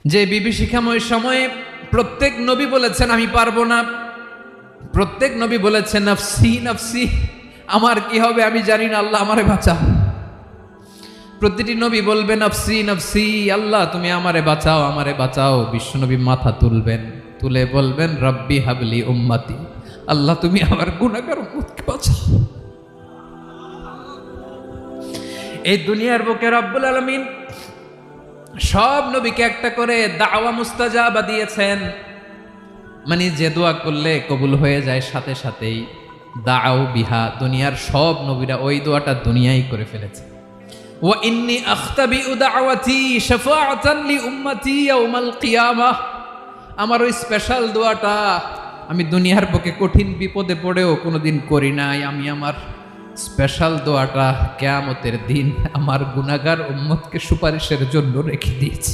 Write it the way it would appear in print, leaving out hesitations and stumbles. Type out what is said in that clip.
যে বিভীষিকাময় সময়ে প্রত্যেক নবী বলেছেন আমি পারবো না, প্রত্যেক নবী বলেছেন নফসি নফসি, আমার কি হবে আমি জানি না, আল্লাহ আমারে বাঁচাও। প্রতিটি নবী বলবেন নফসি নফসি, আল্লাহ তুমি আমারে বাঁচাও আমারে বাঁচাও। বিশ্বনবী মাথা তুলবেন, তুলে বলবেন রব্বি হাবলি উম্মতি, আল্লাহ তুমি আমার গুনাহগার উম্মতকে বাঁচাও। এই দুনিয়ার বুকে রব্বুল আলামিন সব নবীকে একটা করে দাওয়া মুস্তাজাবা দিয়েছেন, মানে যে দোয়া করলে কবুল হয়ে যায় সাথে সাথেই। দাও বিহা, দুনিয়ার সব নবীরা ওই দোয়াটা দুনিয়ায় করে ফেলেছে। ওয়া ইন্নী আখতাবিউ দাওয়াতি শাফাআতান লি উম্মতি ইয়াউমাল কিয়ামাহ, আমার ওই স্পেশাল দোয়াটা আমি দুনিয়ার বুকে কঠিন বিপদে পড়েও কোনোদিন করি নাই। আমি আমার স্পেশাল দোয়াটা কিয়ামতের দিন আমার গুনাহগার উম্মতকে সুপারিশের জন্য রেখে দিয়েছি।